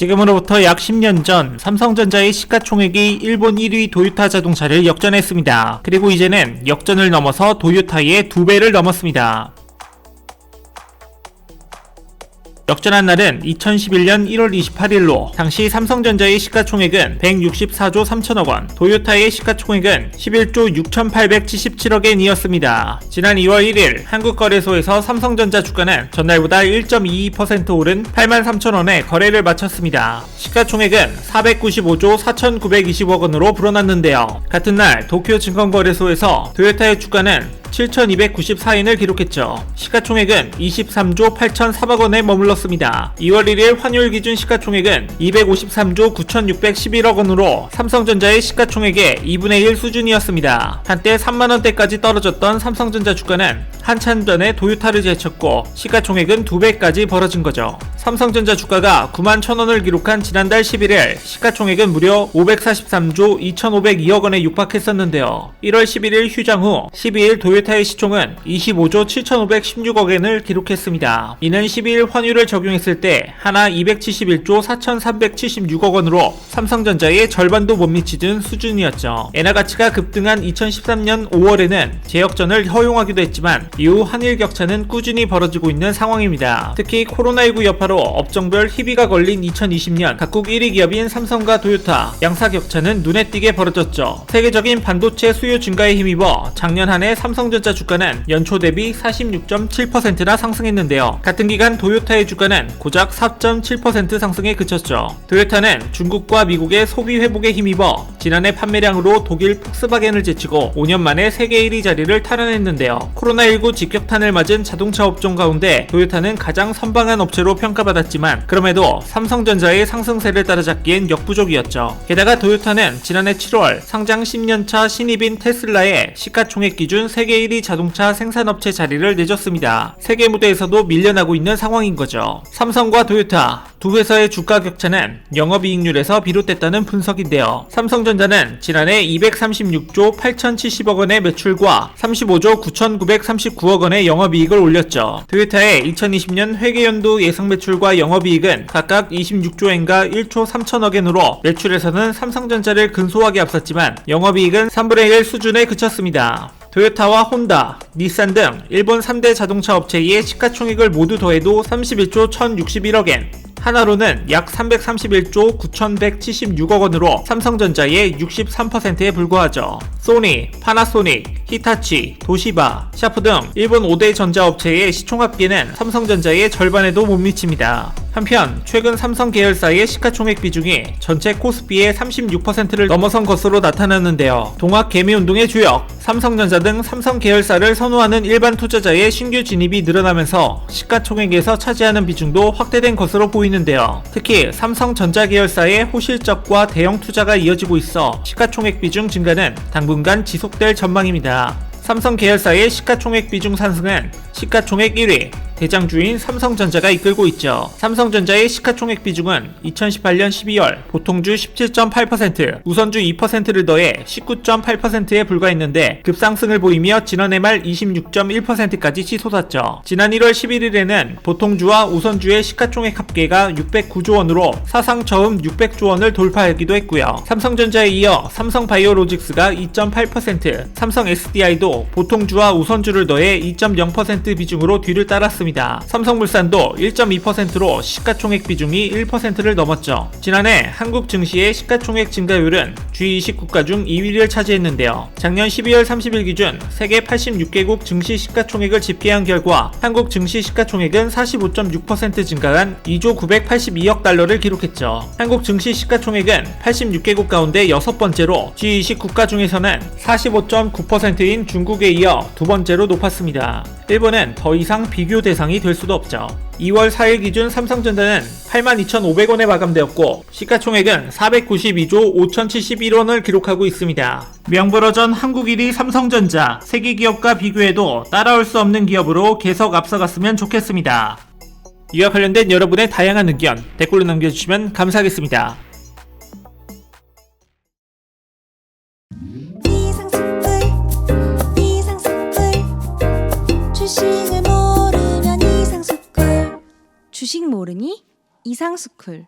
지금으로부터 약 10년 전 삼성전자의 시가총액이 일본 1위 도요타 자동차를 역전했습니다. 그리고 이제는 역전을 넘어서 도요타의 2배를 넘었습니다. 역전한 날은 2011년 1월 28일로 당시 삼성전자의 시가총액은 164조 3천억 원, 도요타의 시가총액은 11조 6,877억 엔이었습니다. 지난 2월 1일 한국거래소에서 삼성전자 주가는 전날보다 1.22% 오른 83,000원에 거래를 마쳤습니다. 시가총액은 495조 4,920억 원으로 불어났는데요. 같은 날 도쿄증권거래소에서 도요타의 주가는 7,294엔을 기록했죠. 시가총액은 23조 8,004억 원에 머물렀습니다. 2월 1일 환율 기준 시가총액은 253조 9,611억 원으로 삼성전자의 시가총액의 2분의 1 수준이었습니다. 한때 3만원대까지 떨어졌던 삼성전자 주가는 한참 전에 도요타를 제쳤고 시가총액은 2배까지 벌어진 거죠. 삼성전자 주가가 9만 1,000원을 기록한 지난달 11일 시가총액은 무려 543조 2,502억 원에 육박했었는데요. 1월 11일 휴장 후 12일 도요타의 시총은 25조 7,516억 엔을 기록했습니다. 이는 12일 환율을 적용했을 때 하나 271조 4,376억 원으로 삼성전자의 절반도 못 미치던 수준이었죠. 엔화 가치가 급등한 2013년 5월에는 재역전을 허용하기도 했지만 이후 한일 격차는 꾸준히 벌어지고 있는 상황입니다. 특히 코로나19 여파로 업종별 희비가 걸린 2020년 각국 1위 기업인 삼성과 도요타 양사 격차는 눈에 띄게 벌어졌죠. 세계적인 반도체 수요 증가에 힘입어 작년 한 해 삼성전자 주가는 연초 대비 46.7%나 상승했는데요. 같은 기간 도요타의 주가는 고작 4.7% 상승에 그쳤죠. 도요타는 중국과 미국의 소비 회복에 힘입어 지난해 판매량으로 독일 폭스바겐을 제치고 5년 만에 세계 1위 자리를 탈환했는데요. 코로나19 직격탄을 맞은 자동차 업종 가운데 도요타는 가장 선방한 업체로 평가받았지만 그럼에도 삼성전자의 상승세를 따라잡기엔 역부족이었죠. 게다가 도요타는 지난해 7월 상장 10년차 신입인 테슬라의 시가총액 기준 세계 1위 자동차 생산업체 자리를 내줬습니다. 세계 무대에서도 밀려나고 있는 상황인 거죠. 삼성과 도요타 두 회사의 주가 격차는 영업이익률에서 비롯됐다는 분석인데요. 삼성전자는 지난해 236조 8,070억 원의 매출과 35조 9,939억 원의 영업이익을 올렸죠. 도요타의 2020년 회계연도 예상 매출과 영업이익은 각각 26조엔과 1조 3천억 엔으로 매출에서는 삼성전자를 근소하게 앞섰지만 영업이익은 3분의 1 수준에 그쳤습니다. 도요타와 혼다, 닛산 등 일본 3대 자동차 업체의 시가총액을 모두 더해도 31조 1,061억 엔, 하나로는 약 331조 9,176억 원으로 삼성전자의 63%에 불과하죠. 소니, 파나소닉, 히타치, 도시바, 샤프 등 일본 5대 전자업체의 시총합계는 삼성전자의 절반에도 못 미칩니다. 한편 최근 삼성 계열사의 시가총액 비중이 전체 코스피의 36%를 넘어선 것으로 나타났는데요. 동학 개미운동의 주역, 삼성전자 등 삼성 계열사를 선호하는 일반 투자자의 신규 진입이 늘어나면서 시가총액에서 차지하는 비중도 확대된 것으로 보이는데요. 특히 삼성전자 계열사의 호실적과 대형 투자가 이어지고 있어 시가총액 비중 증가는 당분간 지속될 전망입니다. 삼성 계열사의 시가총액 비중 상승은 시가총액 1위 대장주인 삼성전자가 이끌고 있죠. 삼성전자의 시가총액 비중은 2018년 12월 보통주 17.8%, 우선주 2%를 더해 19.8%에 불과했는데 급상승을 보이며 지난해 말 26.1%까지 치솟았죠. 지난 1월 11일에는 보통주와 우선주의 시가총액 합계가 609조 원으로 사상 처음 600조 원을 돌파하기도 했고요. 삼성전자에 이어 삼성바이오로직스가 2.8%, 삼성 SDI도 보통주와 우선주를 더해 2.0% 비중으로 뒤를 따랐습니다. 삼성물산도 1.2%로 시가총액 비중이 1%를 넘었죠. 지난해 한국 증시의 시가총액 증가율은 G20 국가 중 2위를 차지했는데요. 작년 12월 30일 기준 세계 86개국 증시 시가총액을 집계한 결과 한국 증시 시가총액은 45.6% 증가한 2조 982억 달러를 기록했죠. 한국 증시 시가총액은 86개국 가운데 6번째로 G20 국가 중에서는 45.9%인 중국에 이어 두 번째로 높았습니다. 일본은 더 이상 비교 대상이 될 수도 없죠. 2월 4일 기준 삼성전자는 82,500원에 마감되었고 시가총액은 492조 5,071원을 기록하고 있습니다. 명불허전 한국 1위 삼성전자, 세계 기업과 비교해도 따라올 수 없는 기업으로 계속 앞서갔으면 좋겠습니다. 이와 관련된 여러분의 다양한 의견 댓글로 남겨주시면 감사하겠습니다. 주식 모르니? 이상스쿨